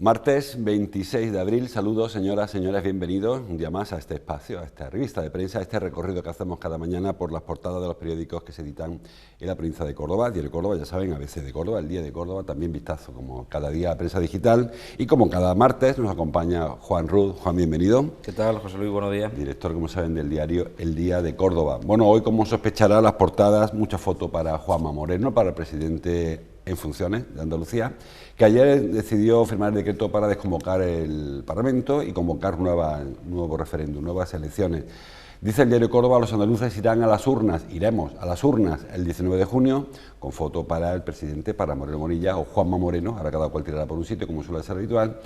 Martes 26 de abril, saludos señoras, señores, bienvenidos un día más a este espacio, a esta revista de prensa, a este recorrido que hacemos cada mañana por las portadas de los periódicos que se editan en la provincia de Córdoba. Diario de Córdoba, ya saben, ABC de Córdoba, El Día de Córdoba, también vistazo como cada día a prensa digital y como cada martes nos acompaña Juan Ruz. Juan, bienvenido. ¿Qué tal, José Luis? Buenos días. Director, como saben, del diario El Día de Córdoba. Bueno, hoy, como sospechará, las portadas, mucha foto para Juanma Moreno, para el presidente en funciones de Andalucía, que ayer decidió firmar el decreto para desconvocar el Parlamento y convocar nuevo referéndum, nuevas elecciones. Dice el diario Córdoba, los andaluces iremos a las urnas el 19 de junio, con foto para el presidente, para Moreno Morilla o Juanma Moreno, ahora cada cual tirará por un sitio, como suele ser habitual,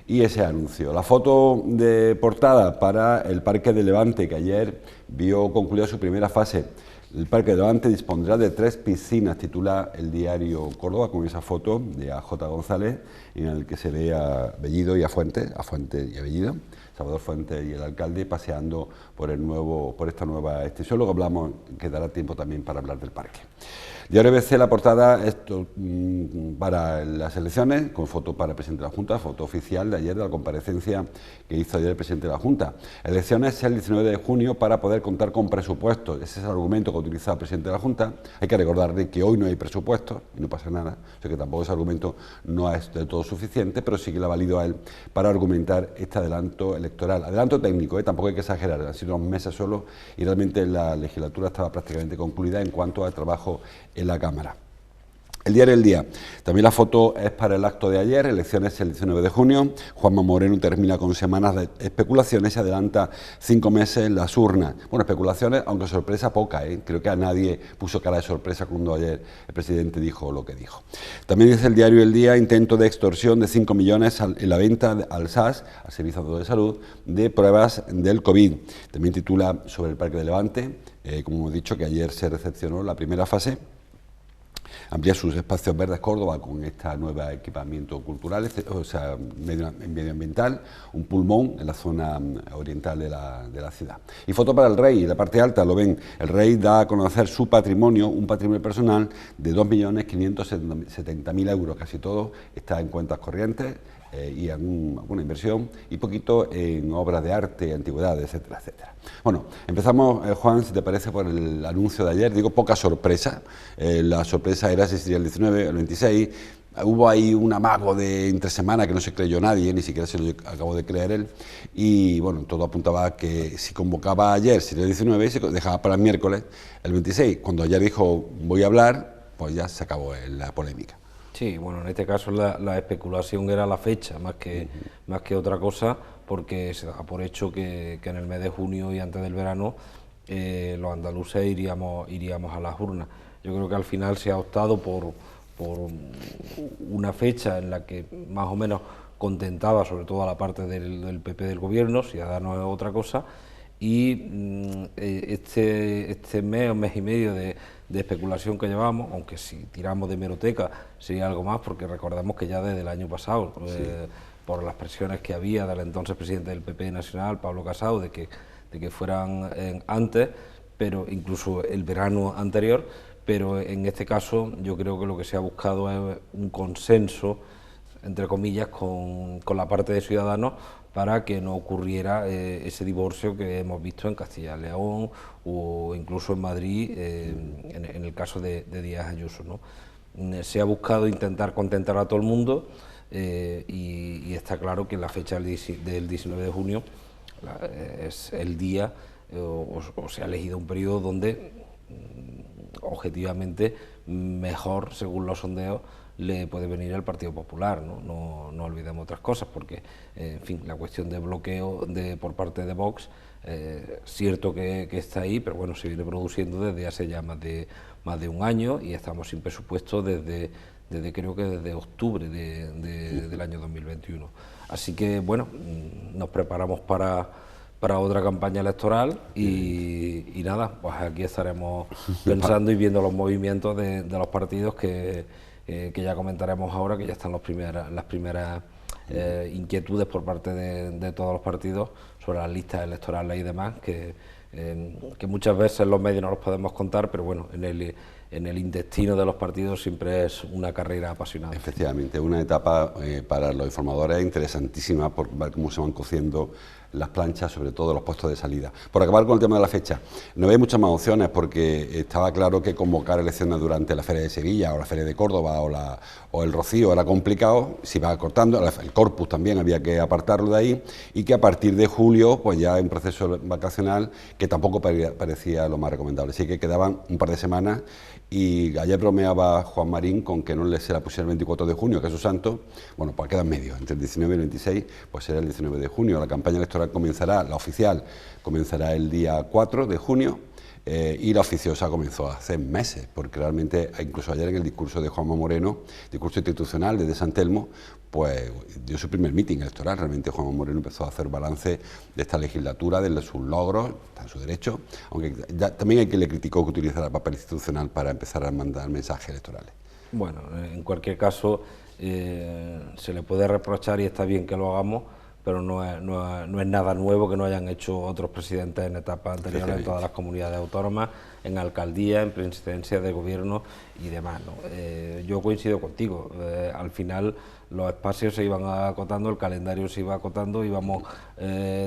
y ese anuncio. La foto de portada para el Parque de Levante, que ayer vio concluida su primera fase. El Parque de Levante dispondrá de 3 piscinas, titula el diario Córdoba, con esa foto de A.J. González, en el que se ve a Bellido y a Fuente y a Bellido, Salvador Fuente y el alcalde, paseando por esta nueva extensión. Luego hablamos, quedará tiempo también para hablar del parque. Diario ABC, la portada para las elecciones, con foto para el presidente de la Junta, foto oficial de ayer de la comparecencia que hizo ayer el presidente de la Junta. Elecciones el 19 de junio para poder contar con presupuestos. Ese es el argumento que utiliza el presidente de la Junta. Hay que recordarle que hoy no hay presupuestos y no pasa nada. O sea que tampoco ese argumento no es del todo suficiente, pero sí que le ha valido a él para argumentar este adelanto electoral. Adelanto técnico, tampoco hay que exagerar, han sido unos meses solo y realmente la legislatura estaba prácticamente concluida en cuanto al trabajo en la Cámara. El diario El Día. También la foto es para el acto de ayer, elecciones el 19 de junio. Juanma Moreno termina con semanas de especulaciones y adelanta 5 meses en las urnas. Bueno, especulaciones, aunque sorpresa poca, Creo que a nadie puso cara de sorpresa cuando ayer el presidente dijo lo que dijo. También dice el diario El Día, intento de extorsión de 5 millones en la venta al SAS, al Servicio de Salud, de pruebas del COVID. También titula sobre el Parque de Levante, como hemos dicho, que ayer se recepcionó la primera fase. Amplía sus espacios verdes Córdoba con este nuevo equipamiento cultural, o sea, medioambiental, un pulmón en la zona oriental de la ciudad. Y foto para el Rey, en la parte alta lo ven, el Rey da a conocer su patrimonio, un patrimonio personal de 2.570.000 euros, casi todo está en cuentas corrientes y en alguna inversión y poquito en obras de arte, antigüedades, etcétera, etcétera. Bueno, empezamos, Juan, si te parece, por el anuncio de ayer. Digo, poca sorpresa. La sorpresa era si sería el 19, el 26. Hubo ahí un amago de entre semana que no se creyó nadie, ni siquiera se lo acabó de creer él. Y bueno, todo apuntaba a que si convocaba ayer sería el 19 y se dejaba para el miércoles el 26. Cuando ayer dijo voy a hablar, pues ya se acabó la polémica. Sí, bueno, en este caso la especulación era la fecha, más que otra cosa, porque se da por hecho que en el mes de junio y antes del verano los andaluces iríamos a las urnas. Yo creo que al final se ha optado por una fecha en la que más o menos contentaba sobre todo a la parte del PP del gobierno, Ciudadanos es otra cosa, y este mes o mes y medio de especulación que llevamos, aunque si tiramos de hemeroteca sería algo más, porque recordamos que ya desde el año pasado, por las presiones que había del entonces presidente del PP nacional, Pablo Casado, de que fueran antes, pero incluso el verano anterior, pero en este caso yo creo que lo que se ha buscado es un consenso, entre comillas, con la parte de Ciudadanos, para que no ocurriera ese divorcio que hemos visto en Castilla y León o incluso en Madrid, en el caso de Díaz Ayuso, ¿no? Se ha buscado intentar contentar a todo el mundo y está claro que la fecha del 19 de junio es el día, o se ha elegido un periodo donde objetivamente mejor, según los sondeos, le puede venir al Partido Popular, no olvidemos otras cosas, porque, en fin, la cuestión de bloqueo por parte de Vox, cierto que está ahí, pero bueno, se viene produciendo desde hace ya más de un año y estamos sin presupuesto creo que desde octubre del año 2021. Así que, bueno, nos preparamos para otra campaña electoral y nada, pues aquí estaremos pensando y viendo los movimientos de los partidos que ya comentaremos ahora, que ya están las primeras inquietudes por parte de todos los partidos sobre las listas electorales y demás, que muchas veces los medios no los podemos contar, pero bueno, en en el intestino de los partidos siempre es una carrera apasionante. Efectivamente, una etapa para los informadores interesantísima por ver cómo se van cociendo las planchas, sobre todo los puestos de salida. Por acabar con el tema de la fecha, no hay muchas más opciones porque estaba claro que convocar elecciones durante la Feria de Sevilla o la Feria de Córdoba o el Rocío era complicado, se iba acortando, el Corpus también había que apartarlo de ahí, y que a partir de julio pues ya hay un proceso vacacional que tampoco parecía lo más recomendable, así que quedaban un par de semanas. Y ayer bromeaba Juan Marín con que no se la pusiera el 24 de junio, que es su santo. Bueno, pues quedan medio, entre el 19 y el 26, pues será el 19 de junio. La campaña electoral comenzará, la oficial comenzará el día 4 de junio, y la oficiosa comenzó hace meses, porque realmente, incluso ayer en el discurso de Juanma Moreno, discurso institucional desde San Telmo, pues dio su primer mitin electoral. Realmente Juanma Moreno empezó a hacer balance de esta legislatura, de sus logros, está en su derecho, aunque también hay quien le criticó que utilizara el papel institucional para empezar a mandar mensajes electorales. Bueno, en cualquier caso, se le puede reprochar, y está bien que lo hagamos, pero no es nada nuevo que no hayan hecho otros presidentes en etapas anteriores en todas las comunidades autónomas, en alcaldía, en presidencia de gobierno y demás, ¿no? Yo coincido contigo, al final los espacios se iban acotando, el calendario se iba acotando, íbamos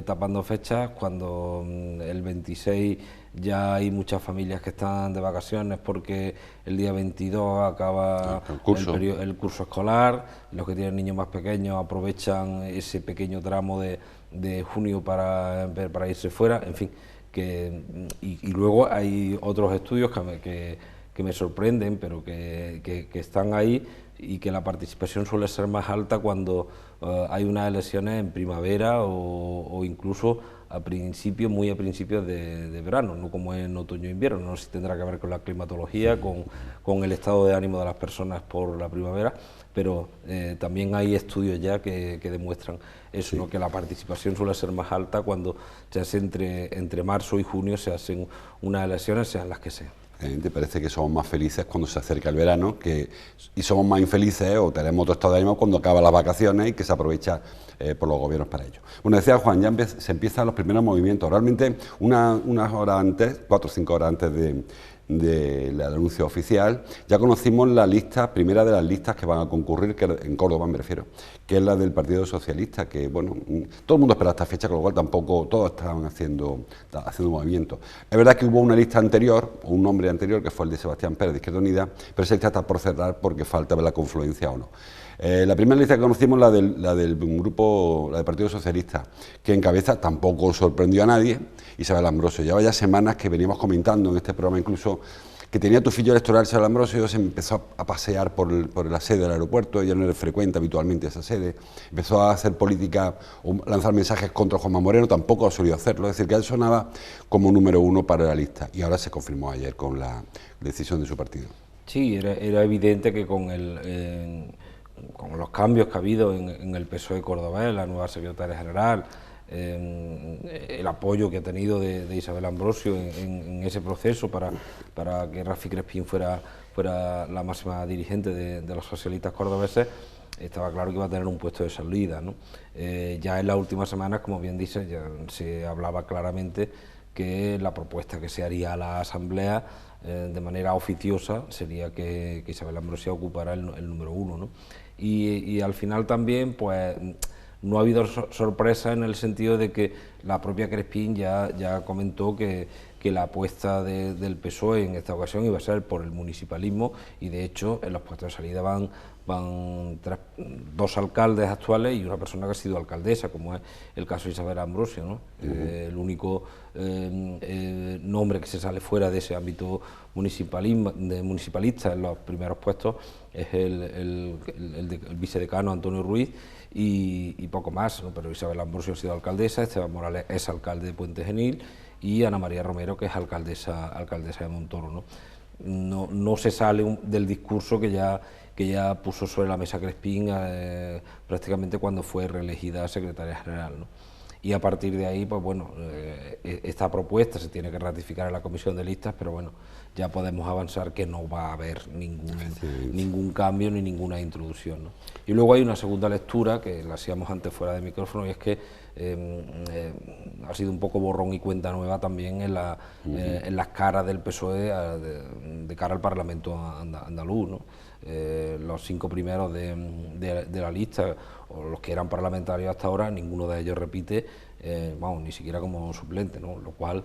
tapando fechas. Cuando el 26 ya hay muchas familias que están de vacaciones porque el día 22 acaba el curso escolar, los que tienen niños más pequeños aprovechan ese pequeño tramo de junio para irse fuera, en fin, y luego hay otros estudios que me sorprenden, pero que están ahí, y que la participación suele ser más alta cuando hay unas elecciones en primavera o incluso muy a principios de verano, no como en otoño e invierno. No sé si tendrá que ver con la climatología, con el estado de ánimo de las personas por la primavera, pero también hay estudios ya que demuestran eso, sí, ¿no? Que la participación suele ser más alta cuando se hace entre marzo y junio, se hacen unas elecciones, sean las que sean. Parece que somos más felices cuando se acerca el verano, y somos más infelices o tenemos otro estado de ánimo cuando acaban las vacaciones y que se aprovecha por los gobiernos para ello. Bueno, decía Juan, ya se empiezan los primeros movimientos. Realmente unas horas antes, 4 o 5 horas antes del anuncio oficial, ya conocimos la primera de las listas que van a concurrir, que en Córdoba me refiero, que es la del Partido Socialista, que bueno, todo el mundo espera esta fecha, con lo cual tampoco todos estaban haciendo movimientos. Es verdad que hubo una lista anterior, un nombre anterior, que fue el de Sebastián Pérez de Izquierda Unida, pero esa lista está por cerrar porque falta ver la confluencia o no. La primera lista que conocimos, la del grupo, la del Partido Socialista, que encabeza, tampoco sorprendió a nadie, Isabel Ambrosio. Lleva ya semanas que veníamos comentando en este programa incluso que tenía tufillo electoral Isabel Ambrosio, se empezó a pasear por la sede del aeropuerto, ella no era frecuente habitualmente esa sede, empezó a hacer política o lanzar mensajes contra Juanma Moreno, tampoco ha solido hacerlo, es decir, que él sonaba como número 1 para la lista, y ahora se confirmó ayer con la decisión de su partido. Sí, era evidente que con los cambios que ha habido en el PSOE cordobés, la nueva secretaria general, el apoyo que ha tenido de Isabel Ambrosio en ese proceso para que Rafi Crespín fuera la máxima dirigente de los socialistas cordobeses, estaba claro que iba a tener un puesto de salida, ¿no? Ya en las últimas semanas, como bien dice, ya se hablaba claramente que la propuesta que se haría a la Asamblea de manera oficiosa sería que Isabel Ambrosio ocupara el número 1, ¿no? Y al final también, pues, no ha habido sorpresa en el sentido de que la propia Crespín ya comentó que la apuesta del PSOE en esta ocasión iba a ser por el municipalismo, y de hecho en los puestos de salida van 2 alcaldes actuales y una persona que ha sido alcaldesa, como es el caso de Isabel Ambrosio, ¿no? El único nombre que se sale fuera de ese ámbito municipalista en los primeros puestos es el vicedecano Antonio Ruiz, y poco más, ¿no? Pero Isabel Ambrosio ha sido alcaldesa, Esteban Morales es alcalde de Puente Genil, y Ana María Romero, que es alcaldesa de Montoro, ¿no? No se sale del discurso que ya puso sobre la mesa Crespín prácticamente cuando fue reelegida secretaria general, ¿no? Y a partir de ahí, pues bueno, esta propuesta se tiene que ratificar en la comisión de listas, pero bueno, ya podemos avanzar que no va a haber ningún cambio ni ninguna introducción, ¿no? Y luego hay una segunda lectura, que la hacíamos antes fuera de micrófono, y es que ha sido un poco borrón y cuenta nueva también en las caras del PSOE de cara al Parlamento andaluz, ¿no? Los 5 primeros de la lista, o los que eran parlamentarios hasta ahora, ninguno de ellos repite, vamos, ni siquiera como suplente, ¿no? Lo cual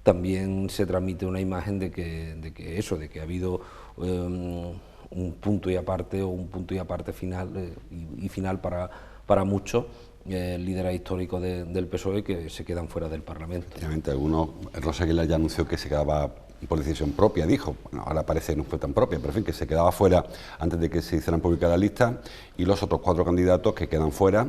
también se transmite una imagen de que ha habido un punto y aparte, o un punto y aparte final, y final para muchos líderes históricos del PSOE que se quedan fuera del Parlamento. Efectivamente, Rosa Aguilar ya anunció que se quedaba por decisión propia, dijo, bueno, ahora parece que no fue tan propia, pero en fin, que se quedaba fuera antes de que se hicieran públicas la lista, y los otros 4 candidatos que quedan fuera,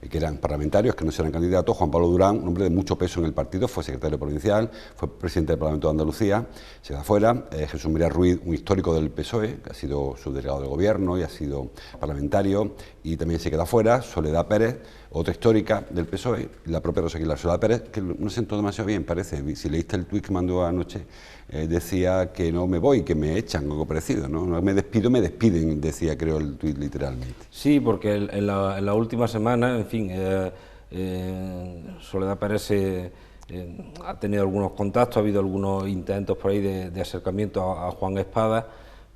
que eran parlamentarios, que no eran candidatos: Juan Pablo Durán, un hombre de mucho peso en el partido, fue secretario provincial, fue presidente del Parlamento de Andalucía, se queda fuera. Jesús María Ruiz, un histórico del PSOE, que ha sido subdelegado de gobierno y ha sido parlamentario, y también se queda fuera. Soledad Pérez, otra histórica del PSOE, y la propia Rosa Aguilar. Soledad Pérez, que no se sentó demasiado bien, parece. Si leíste el tuit que mandó anoche, decía que no me voy, que me echan, algo parecido, ¿no? No me despido, me despiden, decía, creo, el tuit literalmente. Sí, porque en la última semana, en fin, Soledad Pérez ha tenido algunos contactos, ha habido algunos intentos por ahí de acercamiento a Juan Espada,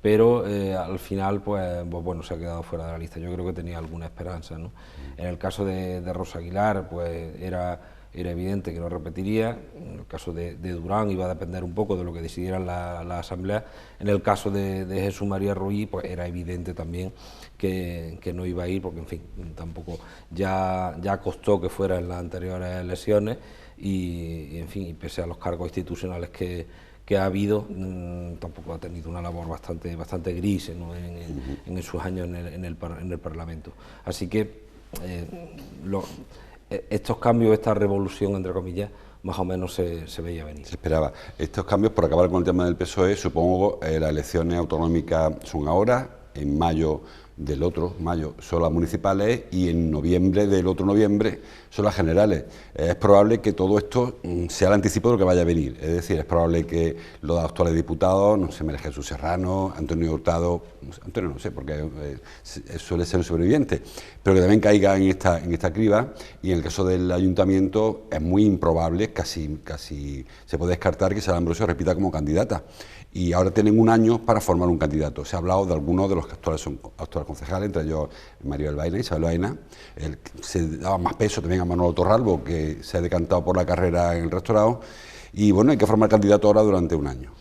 pero al final, pues bueno, se ha quedado fuera de la lista. Yo creo que tenía alguna esperanza, ¿no? En el caso de Rosa Aguilar, pues era evidente que no repetiría. En el caso de Durán iba a depender un poco de lo que decidiera la Asamblea. En el caso de Jesús María Ruiz, pues era evidente también que no iba a ir, porque en fin, tampoco ya costó que fuera en las anteriores elecciones, y en fin, y pese a los cargos institucionales que ha habido, tampoco ha tenido una labor bastante gris, ¿no? en sus años en el Parlamento. Así que estos cambios, esta revolución, entre comillas, más o menos se veía venir. Se esperaba. Estos cambios, por acabar con el tema del PSOE, supongo las elecciones autonómicas son ahora, en mayo del otro mayo son las municipales, y en noviembre del otro noviembre son las generales. Es probable que todo esto sea el anticipo de lo que vaya a venir. Es decir, es probable que los actuales diputados, no sé, María Jesús Serrano, Antonio Hurtado, Antonio no sé, porque suele ser un sobreviviente, pero que también caiga en esta criba. Y en el caso del ayuntamiento es muy improbable, casi se puede descartar que Sara Ambrosio repita como candidata. Y ahora tienen un año para formar un candidato. Se ha hablado de algunos de los que actuales concejales, entre ellos Maribel Baena, Isabel Baena. Se daba más peso también a Manolo Torralbo, que se ha decantado por la carrera en el rectorado. Y bueno, hay que formar candidato ahora durante un año.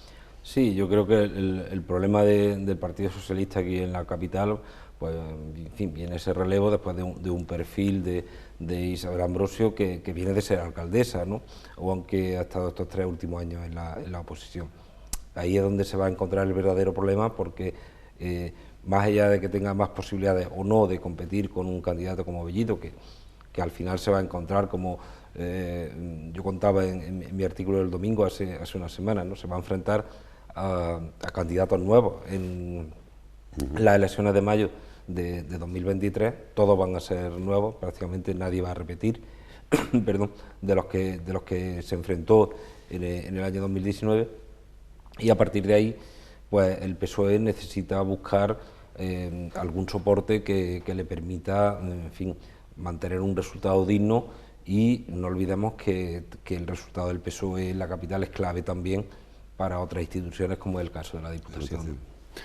Sí, yo creo que el problema del Partido Socialista aquí en la capital, pues en fin, viene ese relevo después de un perfil de Isabel Ambrosio que viene de ser alcaldesa, ¿no? O aunque ha estado estos 3 últimos años en la oposición. Ahí es donde se va a encontrar el verdadero problema, porque más allá de que tenga más posibilidades o no de competir con un candidato como Bellito, que al final se va a encontrar como yo contaba en mi artículo del domingo hace una semana, ¿no? Se va a enfrentar a candidatos nuevos en las elecciones de mayo de 2023. Todos van a ser nuevos, prácticamente nadie va a repetir perdón, de los que se enfrentó en el año 2019. Y a partir de ahí, pues el PSOE necesita buscar algún soporte que le permita, en fin, mantener un resultado digno. Y no olvidemos que el resultado del PSOE en la capital es clave también para otras instituciones, como es el caso de la Diputación.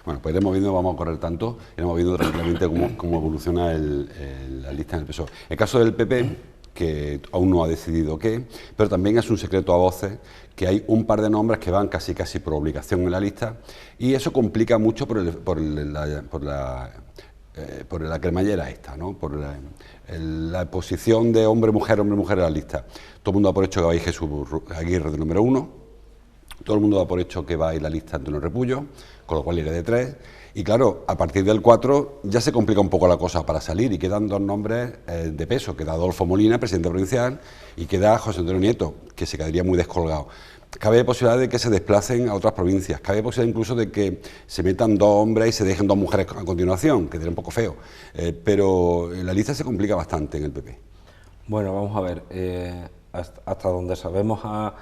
Bueno, pues iremos viendo, vamos a correr tanto, iremos viendo tranquilamente cómo evoluciona la lista en el PSOE. El caso del PP, que aún no ha decidido qué, pero también es un secreto a voces que hay un par de nombres que van casi por obligación en la lista, y eso complica mucho por la cremallera esta, ¿no? Por la posición de hombre-mujer en la lista. Todo el mundo da por hecho que va a ir Jesús Aguirre de número 1, todo el mundo da por hecho que va a ir la lista Antonio Repullo, con lo cual iré de 3. Y claro, a partir del 4 ya se complica un poco la cosa para salir, y quedan 2 nombres de peso. Queda Adolfo Molina, presidente provincial, y queda José Antonio Nieto, que se quedaría muy descolgado. Cabe posibilidad de que se desplacen a otras provincias, cabe posibilidad incluso de que se metan 2 hombres y se dejen 2 mujeres a continuación, que sería un poco feo. Pero la lista se complica bastante en el PP. Bueno, vamos a ver, hasta donde sabemos a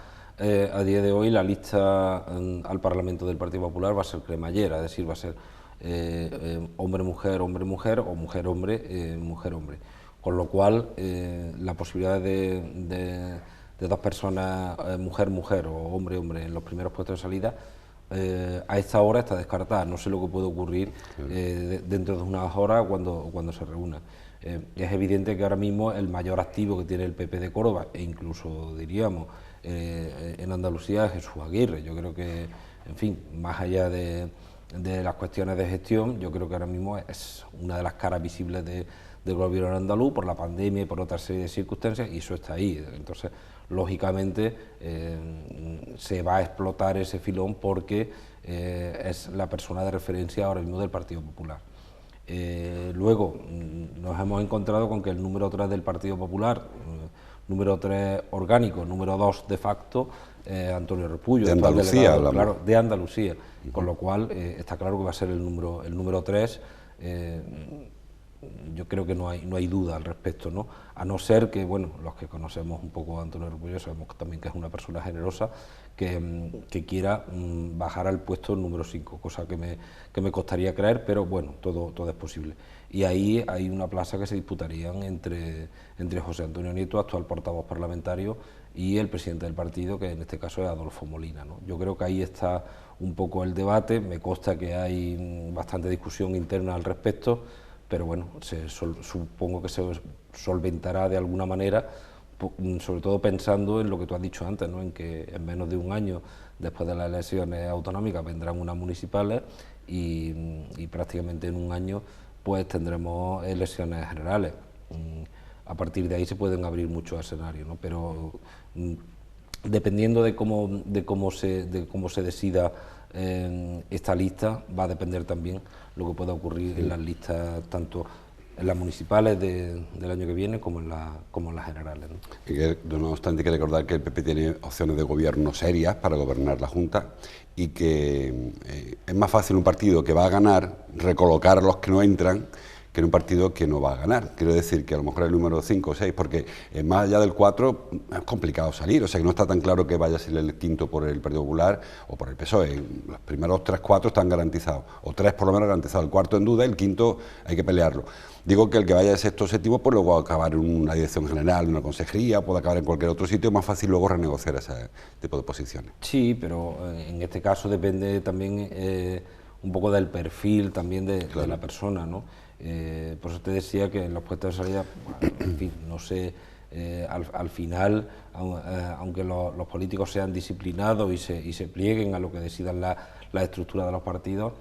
día de hoy, la lista al Parlamento del Partido Popular va a ser cremallera, es decir, va a ser hombre-mujer, hombre-mujer, o mujer-hombre, mujer-hombre. Con lo cual, la posibilidad de 2 personas, mujer-mujer o hombre-hombre, en los primeros puestos de salida, a esta hora está descartada. No sé lo que puede ocurrir dentro de unas horas cuando se reúna. Es evidente que ahora mismo el mayor activo que tiene el PP de Córdoba, e incluso diríamos en Andalucía, es Jesús Aguirre. Yo creo que, en fin, más allá de las cuestiones de gestión, yo creo que ahora mismo es una de las caras visibles del gobierno andaluz por la pandemia y por otra serie de circunstancias, y eso está ahí. Entonces, lógicamente, se va a explotar ese filón porque es la persona de referencia ahora mismo del Partido Popular. Luego nos hemos encontrado con que el número 3 del Partido Popular, número 3 orgánico, número 2 de facto, Antonio Repullo, de Andalucía, claro, de Andalucía, con lo cual está claro que va a ser el número 3. Yo creo que no hay duda al respecto, ¿no? A no ser que, bueno, los que conocemos un poco a Antonio Repullo sabemos también que es una persona generosa que quiera bajar al puesto número 5, cosa que me costaría creer, pero bueno, todo es posible. Y ahí hay una plaza que se disputarían entre José Antonio Nieto, actual portavoz parlamentario, y el presidente del partido, que en este caso es Adolfo Molina, ¿no? Yo creo que ahí está un poco el debate. Me consta que hay bastante discusión interna al respecto, pero bueno, supongo que se solventará de alguna manera, sobre todo pensando en lo que tú has dicho antes, ¿no? En que en menos de un año después de las elecciones autonómicas vendrán unas municipales y prácticamente en un año pues tendremos elecciones generales. A partir de ahí se pueden abrir muchos escenarios, ¿no? Pero dependiendo de cómo se decida esta lista, va a depender también lo que pueda ocurrir en las listas, tanto en las municipales del año que viene como en las generales, ¿no? No obstante, hay que recordar que el PP tiene opciones de gobierno serias para gobernar la Junta y que es más fácil un partido que va a ganar recolocar a los que no entran que en un partido que no va a ganar. Quiero decir que a lo mejor el número 5 o 6, porque más allá del 4 es complicado salir, o sea que no está tan claro que vaya a ser el quinto por el Partido Popular o por el PSOE. Los primeros 3, 4 están garantizados, o 3 por lo menos garantizados, el cuarto en duda, el quinto hay que pelearlo. Digo que el que vaya de sexto o séptimo, pues luego va a acabar en una dirección general, en una consejería, puede acabar en cualquier otro sitio, es más fácil luego renegociar ese tipo de posiciones. Sí, pero en este caso depende también un poco del perfil también de la persona, ¿no? Por eso te decía que en los puestos de salida, en fin, no sé, al final, aunque los políticos sean disciplinados y se plieguen a lo que decidan la estructura de los partidos,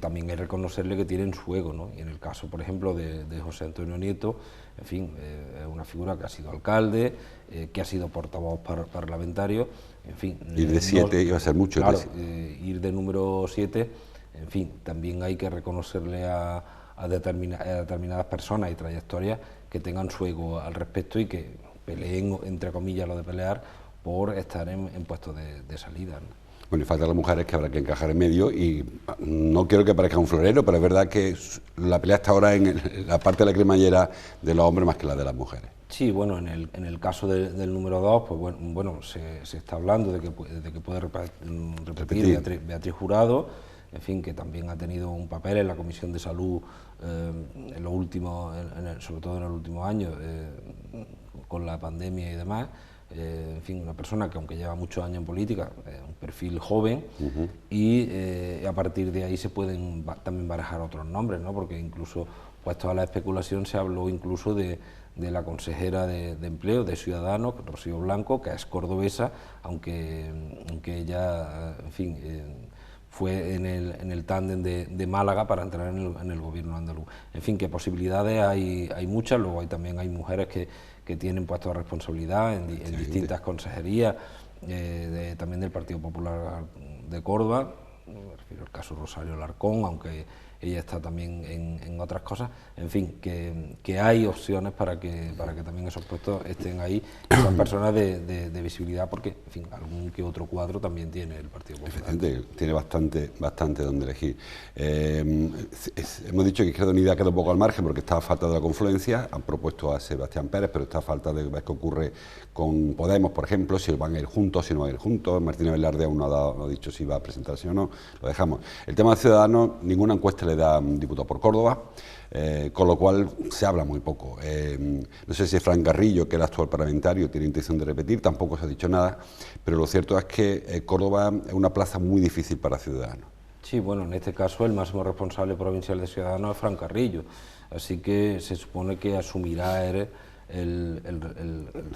también hay que reconocerle que tienen su ego, ¿no? Y en el caso, por ejemplo, de José Antonio Nieto, en fin, es una figura que ha sido alcalde, que ha sido portavoz parlamentario, en fin. Ir de 7 iba a ser mucho. Claro, ir de número 7, en fin, también hay que reconocerle a determinadas personas y trayectorias que tengan su ego al respecto y que peleen, entre comillas, lo de pelear, por estar en puestos de salida, ¿no? Bueno, y falta las mujeres que habrá que encajar en medio, y no quiero que parezca un florero, pero es verdad que la pelea está ahora en la parte de la cremallera de los hombres más que la de las mujeres. Sí, bueno, en el caso del número 2, pues bueno, se está hablando de que puede repetir Beatriz Jurado, en fin, que también ha tenido un papel en la Comisión de Salud en los últimos, sobre todo en el último año, con la pandemia y demás. En fin, una persona que aunque lleva muchos años en política, un perfil joven, y a partir de ahí se pueden también barajar otros nombres, ¿no? Porque incluso, puesto a la especulación, se habló incluso de la consejera de Empleo de Ciudadanos, Rocío Blanco, que es cordobesa, aunque ella, en fin, fue en el tándem de Málaga para entrar en el gobierno andaluz. En fin, que posibilidades hay muchas. Luego también hay mujeres que tienen puestos de responsabilidad en distintas consejerías, también del Partido Popular de Córdoba. Me refiero al caso Rosario Larcón, aunque ella está también en otras cosas. En fin, que hay opciones para que también esos puestos estén ahí, esas personas de visibilidad, porque, en fin, algún que otro cuadro también tiene el Partido Popular. Efectivamente, tiene bastante donde elegir. Hemos dicho que Izquierda Unida queda un poco al margen porque está a falta de la confluencia. Han propuesto a Sebastián Pérez, pero está a falta de ver qué ocurre con Podemos, por ejemplo, si van a ir juntos, si no van a ir juntos. Martínez Velarde aún no ha dicho si va a presentarse o no, lo dejamos. El tema de Ciudadanos, ninguna encuesta le da diputado por Córdoba, con lo cual se habla muy poco. No sé si Fran Carrillo, que es el actual parlamentario, tiene intención de repetir, tampoco se ha dicho nada, pero lo cierto es que Córdoba es una plaza muy difícil para Ciudadanos. Sí, bueno, en este caso el máximo responsable provincial de Ciudadanos es Fran Carrillo, así que se supone que asumirá el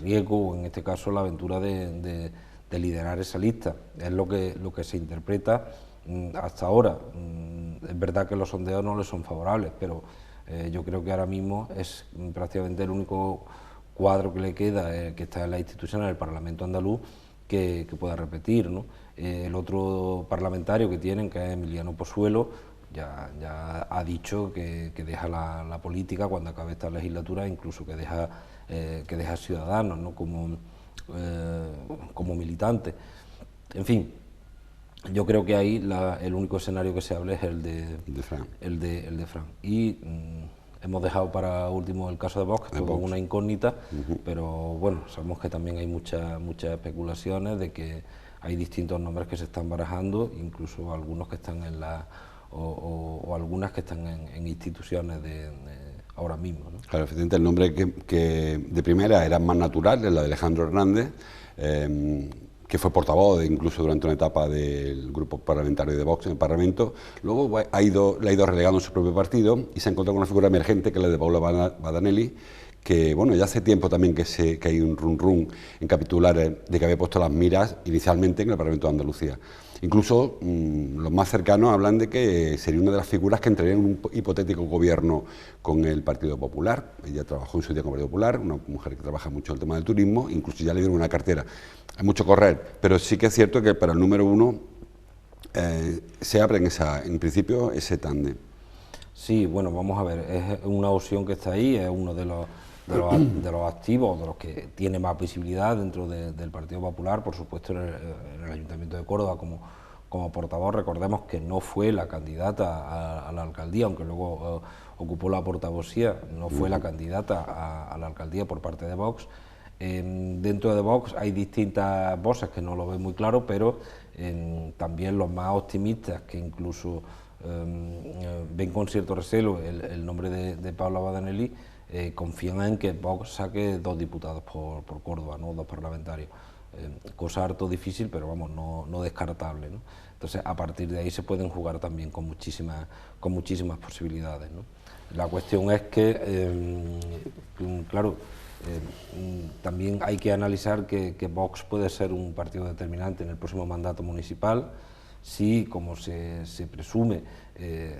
riesgo, o en este caso la aventura de liderar esa lista. Es lo que se interpreta hasta ahora. Es verdad que los sondeos no le son favorables, pero yo creo que ahora mismo es prácticamente el único cuadro que le queda, que está en la institución, en el Parlamento andaluz, que pueda repetir, ¿no? El otro parlamentario que tienen, que es Emiliano Pozuelo, ya ha dicho que deja la política cuando acabe esta legislatura, incluso que deja Ciudadanos, ¿no? como militante. En fin, yo creo que ahí el único escenario que se hable es el de Fran. Y hemos dejado para último el caso de Vox, que es todo una incógnita, pero bueno, sabemos que también hay muchas especulaciones de que hay distintos nombres que se están barajando, incluso algunos que están o algunas que están en instituciones ahora mismo, ¿no? Claro, efectivamente, el nombre que de primera era más natural, es la de Alejandro Hernández, que fue portavoz incluso durante una etapa del grupo parlamentario de Vox en el Parlamento. Luego le ha ido relegando en su propio partido y se ha encontrado con una figura emergente que es la de Paula Badanelli, que bueno, ya hace tiempo también que hay un run en capitulares de que había puesto las miras inicialmente en el Parlamento de Andalucía. Incluso los más cercanos hablan de que sería una de las figuras que entraría en un hipotético gobierno con el Partido Popular. Ella trabajó en su día con el Partido Popular, una mujer que trabaja mucho en el tema del turismo, incluso ya le dieron una cartera. Hay mucho correr, pero sí que es cierto que para el número uno se abre en principio ese tándem. Sí, bueno, vamos a ver, es una opción que está ahí, es uno de los activos, de los que tiene más visibilidad dentro del Partido Popular, por supuesto en el Ayuntamiento de Córdoba como portavoz. Recordemos que no fue la candidata a la alcaldía, aunque luego ocupó la portavocía, no fue la candidata a la alcaldía por parte de Vox. Dentro de Vox hay distintas voces que no lo ven muy claro, pero también los más optimistas, que incluso ven con cierto recelo el nombre de Paula Badanelli, confían en que Vox saque 2 diputados por Córdoba, ¿no? 2 parlamentarios. Cosa harto difícil, pero vamos, no descartable, ¿no? Entonces, a partir de ahí se pueden jugar también con muchísimas posibilidades, ¿no? La cuestión es que, claro, también hay que analizar que Vox puede ser un partido determinante en el próximo mandato municipal, si, como se presume,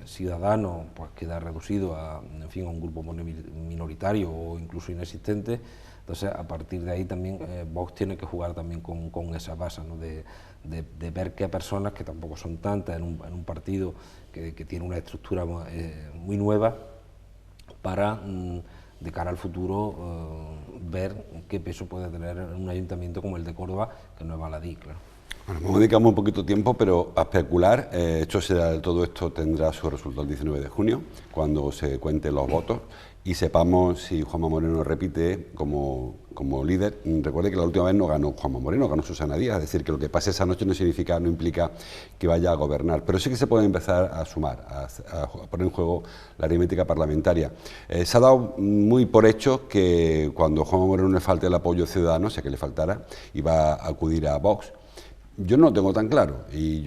Ciudadanos pues queda reducido a un grupo minoritario o incluso inexistente. Entonces, a partir de ahí también Vox tiene que jugar también con esa base, ¿no? de ver qué personas, que tampoco son tantas en un partido que tiene una estructura muy nueva, para de cara al futuro ver qué peso puede tener un ayuntamiento como el de Córdoba, que no es baladí, claro. Bueno, nos dedicamos un poquito de tiempo, pero a especular. Todo esto tendrá su resultado el 19 de junio, cuando se cuenten los votos y sepamos si Juanma Moreno repite como líder. Recuerde que la última vez no ganó Juanma Moreno, ganó Susana Díaz, es decir, que lo que pase esa noche no implica que vaya a gobernar, pero sí que se puede empezar a sumar, a poner en juego la aritmética parlamentaria. Se ha dado muy por hecho que cuando Juanma Moreno le falte el apoyo ciudadano, sea que le faltara, iba a acudir a Vox. Yo no lo tengo tan claro y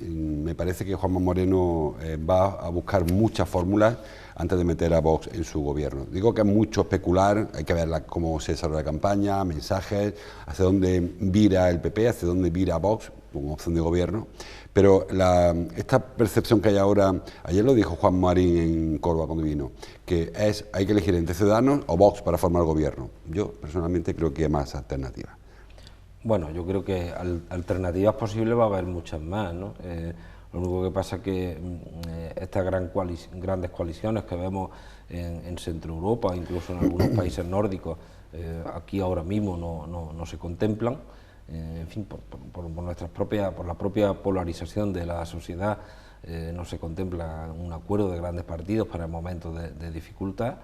me parece que Juanma Moreno va a buscar muchas fórmulas antes de meter a Vox en su gobierno. Digo que es mucho especular, hay que ver cómo se desarrolla la campaña, mensajes, hacia dónde vira el PP, hacia dónde vira Vox como opción de gobierno, pero esta percepción que hay ahora, ayer lo dijo Juan Marín en Córdoba cuando vino, que hay que elegir entre Ciudadanos o Vox para formar gobierno. Yo personalmente creo que hay más alternativas. Bueno, yo creo que alternativas posibles va a haber muchas más, ¿no? Lo único que pasa es que estas grandes coaliciones que vemos en Centro Europa, incluso en algunos países nórdicos, aquí ahora mismo no se contemplan. En fin, por la propia polarización de la sociedad, no se contempla un acuerdo de grandes partidos para momentos de dificultad.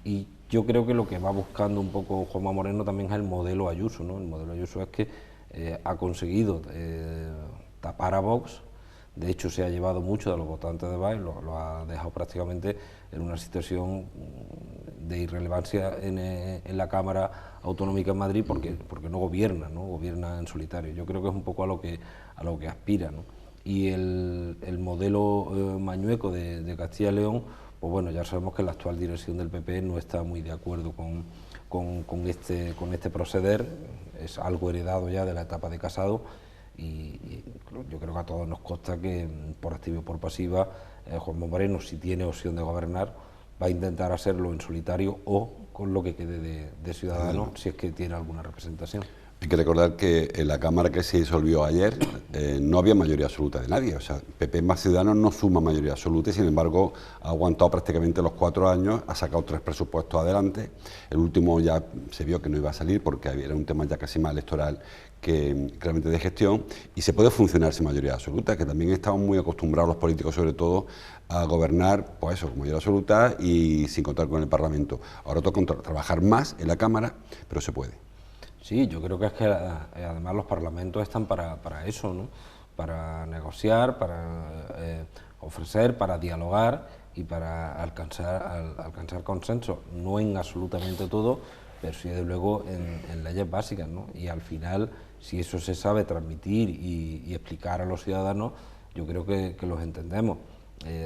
Y yo creo que lo que va buscando un poco Juanma Moreno también es el modelo Ayuso, ¿no? El modelo Ayuso es que ha conseguido tapar a Vox, De hecho, se ha llevado mucho de los votantes de Valls, lo ha dejado prácticamente en una situación de irrelevancia en la Cámara Autonómica en Madrid porque no gobierna, ¿no? Gobierna en solitario. Yo creo que es un poco a lo que aspira, ¿no? Y el modelo mañueco de Castilla y León, pues bueno, ya sabemos que la actual dirección del PP no está muy de acuerdo con este proceder, es algo heredado ya de la etapa de Casado, y yo creo que a todos nos consta que por activa y por pasiva Juanma Moreno, si tiene opción de gobernar, va a intentar hacerlo en solitario o con lo que quede de Ciudadanos, si es que tiene alguna representación. Hay que recordar que en la Cámara que se disolvió ayer no había mayoría absoluta de nadie. O sea, PP más Ciudadanos no suma mayoría absoluta y, sin embargo, ha aguantado prácticamente los 4 años, ha sacado 3 presupuestos adelante. El último ya se vio que no iba a salir porque era un tema ya casi más electoral que realmente de gestión, y se puede funcionar sin mayoría absoluta, que también estamos muy acostumbrados los políticos, sobre todo, a gobernar, pues eso, con mayoría absoluta y sin contar con el Parlamento. Ahora toca trabajar más en la Cámara, pero se puede. Sí, yo creo que es que además los parlamentos están para eso, ¿no? Para negociar, para ofrecer, para dialogar y para alcanzar consenso, no en absolutamente todo, pero sí desde luego en leyes básicas, ¿no? Y al final, si eso se sabe transmitir y explicar a los ciudadanos, yo creo que los entendemos.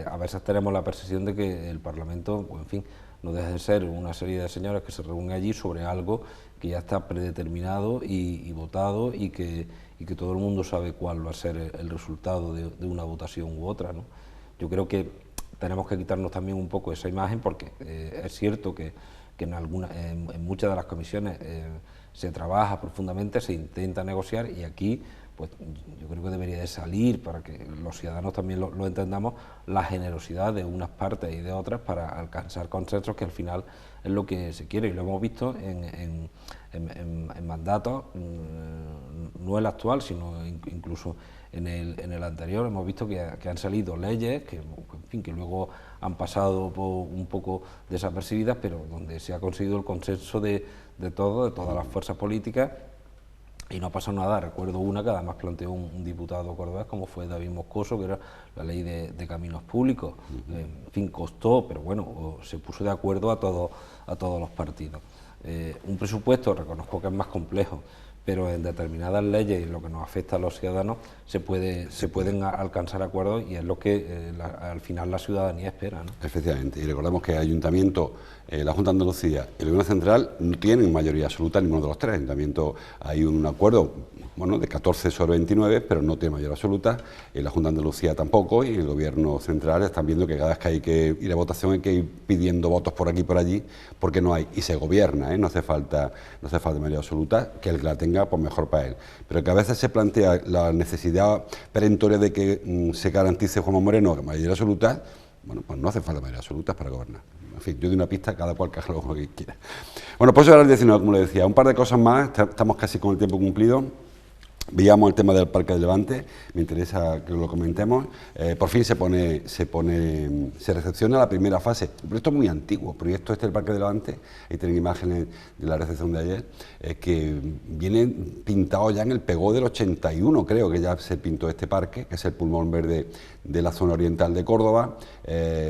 A veces tenemos la percepción de que el Parlamento, pues, en fin, no deja de ser una serie de señores que se reúnen allí sobre algo que ya está predeterminado y votado y que todo el mundo sabe cuál va a ser el resultado de una votación u otra, ¿no? Yo creo que tenemos que quitarnos también un poco esa imagen porque es cierto que en muchas de las comisiones se trabaja profundamente, se intenta negociar, y aquí pues yo creo que debería de salir, para que los ciudadanos también lo entendamos, la generosidad de unas partes y de otras para alcanzar consensos, que al final es lo que se quiere, y lo hemos visto en mandatos, no el actual, sino incluso en el anterior. Hemos visto que han salido leyes que, en fin, que luego han pasado un poco desapercibidas, pero donde se ha conseguido el consenso de todas las fuerzas políticas, y no ha pasado nada. Recuerdo una que además planteó un diputado cordobés, como fue David Moscoso, que era la ley de caminos públicos. En fin, costó, pero bueno, se puso de acuerdo a todos los partidos. Un presupuesto, reconozco que es más complejo, pero en determinadas leyes, y lo que nos afecta a los ciudadanos, se pueden alcanzar acuerdos, y es lo que al final la ciudadanía espera, ¿no? Efectivamente, y recordemos que el Ayuntamiento, la Junta de Andalucía y el Gobierno Central no tienen mayoría absoluta en ninguno de los tres. El Ayuntamiento hay un acuerdo, bueno, de 14 sobre 29, pero no tiene mayoría absoluta. En la Junta de Andalucía tampoco, y el Gobierno Central están viendo que cada vez que hay que ir a votación hay que ir pidiendo votos por aquí y por allí, porque no hay, y se gobierna, no hace falta mayoría absoluta, que el que la tenga, pues mejor para él. Pero que a veces se plantea la necesidad perentoria de que se garantice Juanma Moreno mayoría absoluta. Bueno, pues no hace falta mayoría absoluta para gobernar. En fin, yo doy una pista, cada cual que haga lo que quiera. Bueno, pues ahora el 19, como le decía, un par de cosas más, estamos casi con el tiempo cumplido. Veíamos el tema del Parque del Levante, me interesa que lo comentemos. Por fin se recepciona la primera fase. El proyecto es muy antiguo, el proyecto del Parque del Levante, ahí tienen imágenes de la recepción de ayer, que viene pintado ya en el Pegó del 81, creo que ya se pintó este parque, que es el pulmón verde de la zona oriental de Córdoba,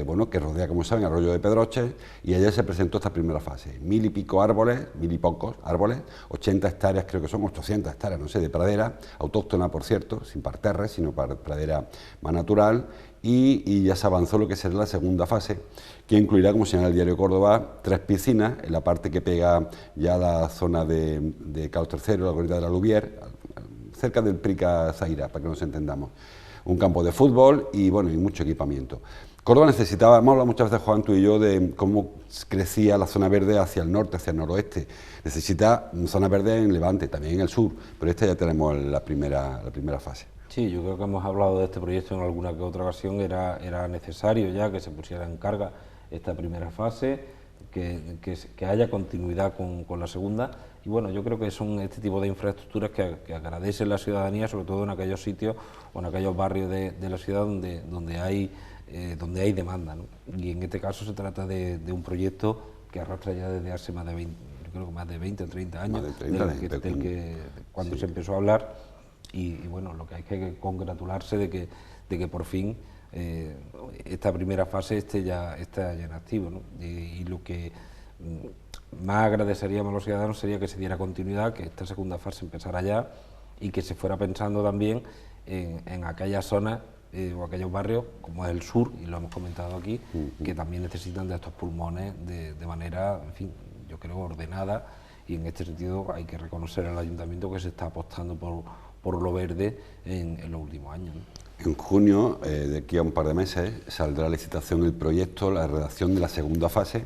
bueno, que rodea, como saben, Arroyo de Pedroches, y ayer se presentó esta primera fase. 1000 y pico árboles, 1000 y pocos árboles, 80 hectáreas, creo que son 800 hectáreas, no sé, de pradera, autóctona, por cierto, sin parterres, sino pradera más natural, y ya se avanzó lo que será la segunda fase, que incluirá, como señala el diario Córdoba, 3 piscinas, en la parte que pega ya a la zona de Carlos III, la Gorrita de la Lubier, cerca del Prica Zaira, para que nos entendamos. Un campo de fútbol y, bueno, y mucho equipamiento. Córdoba necesitaba, hemos hablado muchas veces, Juan, tú y yo, de cómo crecía la zona verde hacia el norte, hacia el noroeste. Necesita zona verde en Levante, también en el sur, pero esta ya tenemos la primera fase. Sí, yo creo que hemos hablado de este proyecto en alguna que otra ocasión. Era necesario ya que se pusiera en carga esta primera fase, que haya continuidad con la segunda, y bueno, yo creo que son este tipo de infraestructuras que agradece la ciudadanía, sobre todo en aquellos sitios o en aquellos barrios de la ciudad donde hay demanda, ¿no? Y en este caso se trata de un proyecto que arrastra ya desde hace más de 20, yo creo que más de 20 o 30 años, del que cuando se empezó a hablar, y bueno, lo que hay que congratularse de de que por fin esta primera fase esté ya en activo, ¿no? Y lo que más agradeceríamos a los ciudadanos sería que se diera continuidad, que esta segunda fase empezara ya y que se fuera pensando también en aquellas zonas o aquellos barrios, como es el sur, y lo hemos comentado aquí, que también necesitan de estos pulmones de manera, en fin, yo creo, ordenada, y en este sentido hay que reconocer al Ayuntamiento que se está apostando por lo verde en los últimos años, ¿no? En junio, de aquí a un par de meses, saldrá a licitación el proyecto, la redacción de la segunda fase,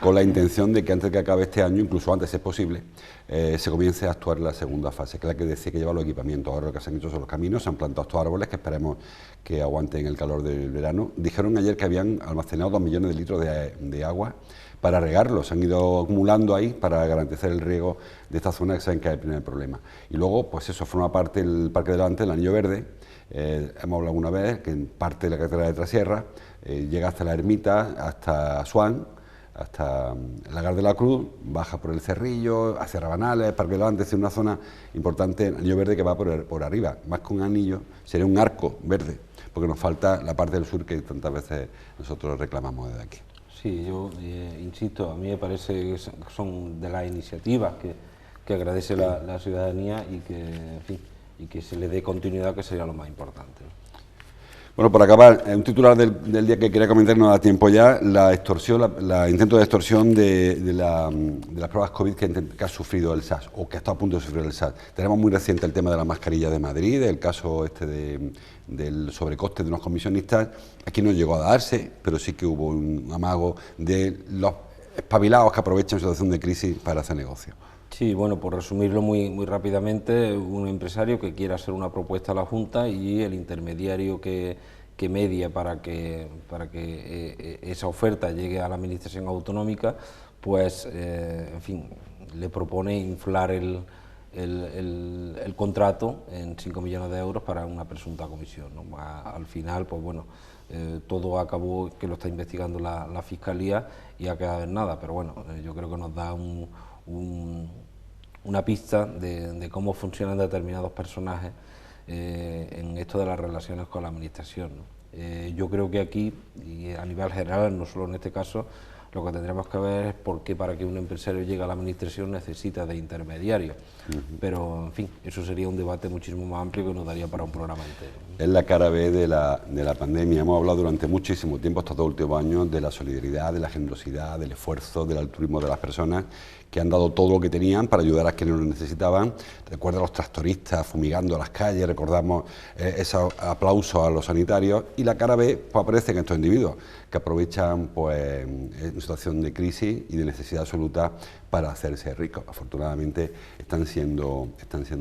con la intención de que antes de que acabe este año, incluso antes si es posible, se comience a actuar en la segunda fase, que es la que decía que lleva los equipamientos. Ahora lo que se han hecho son los caminos, se han plantado estos árboles que esperemos que aguanten el calor del verano. Dijeron ayer que habían almacenado 2 millones de litros de agua para regarlos, se han ido acumulando ahí para garantizar el riego de esta zona, que saben que es el primer problema. Y luego, pues eso forma parte del Parque Delante, el Anillo Verde. Hemos hablado alguna vez que en parte de la carretera de Trasierra llega hasta la ermita, hasta Asuán, hasta el Lagar de la Cruz, baja por el Cerrillo, hacia Rabanales, Parque Delante, es una zona importante, Anillo Verde, que va por arriba. Más que un anillo, sería un arco verde, porque nos falta la parte del sur que tantas veces nosotros reclamamos desde aquí. Sí, yo insisto, a mí me parece que son de las iniciativas que agradece la ciudadanía y que, en fin, y que se le dé continuidad, que sería lo más importante. Bueno, por acabar, un titular del día que quería comentar, no da tiempo ya, la extorsión, la intento de extorsión de las pruebas COVID que ha sufrido el SAS, o que está a punto de sufrir el SAS. Tenemos muy reciente el tema de la mascarilla de Madrid, el caso del sobrecoste de unos comisionistas. Aquí no llegó a darse, pero sí que hubo un amago de los espabilados que aprovechan situación de crisis para hacer negocio. Sí, bueno, por resumirlo muy rápidamente, un empresario que quiera hacer una propuesta a la Junta y el intermediario que media para que esa oferta llegue a la Administración Autonómica, pues, en fin, le propone inflar el contrato en 5 millones de euros para una presunta comisión, ¿no? Al final, pues bueno, todo acabó que lo está investigando la Fiscalía y ha quedado en nada, pero bueno, yo creo que nos da una pista de cómo funcionan determinados personajes en esto de las relaciones con la Administración, ¿no? Yo creo que aquí, y a nivel general, no solo en este caso, lo que tendremos que ver es por qué para que un empresario llegue a la Administración necesita de intermediarios. Pero, en fin, eso sería un debate muchísimo más amplio que nos daría para un programa entero. Es la cara B de la pandemia. Hemos hablado durante muchísimo tiempo, estos 2 últimos años, de la solidaridad, de la generosidad, del esfuerzo, del altruismo de las personas que han dado todo lo que tenían para ayudar a quienes lo necesitaban. Recuerda a los tractoristas fumigando las calles, recordamos esos aplausos a los sanitarios, y la cara B pues aparece en estos individuos que aprovechan pues en situación de crisis y de necesidad absoluta para hacerse ricos. Afortunadamente están siendo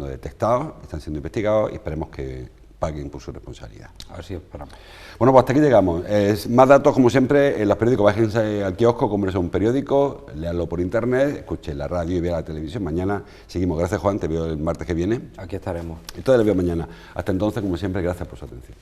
detectados, están siendo investigados y esperemos que paguen por su responsabilidad. Así es, esperamos. Bueno, pues hasta aquí llegamos. Más datos, como siempre, en los periódicos. Bájense al kiosco, cómprense un periódico, léanlo por internet, escuchen la radio y vean la televisión. Mañana seguimos. Gracias, Juan, te veo el martes que viene. Aquí estaremos. Entonces les veo mañana. Hasta entonces, como siempre, gracias por su atención.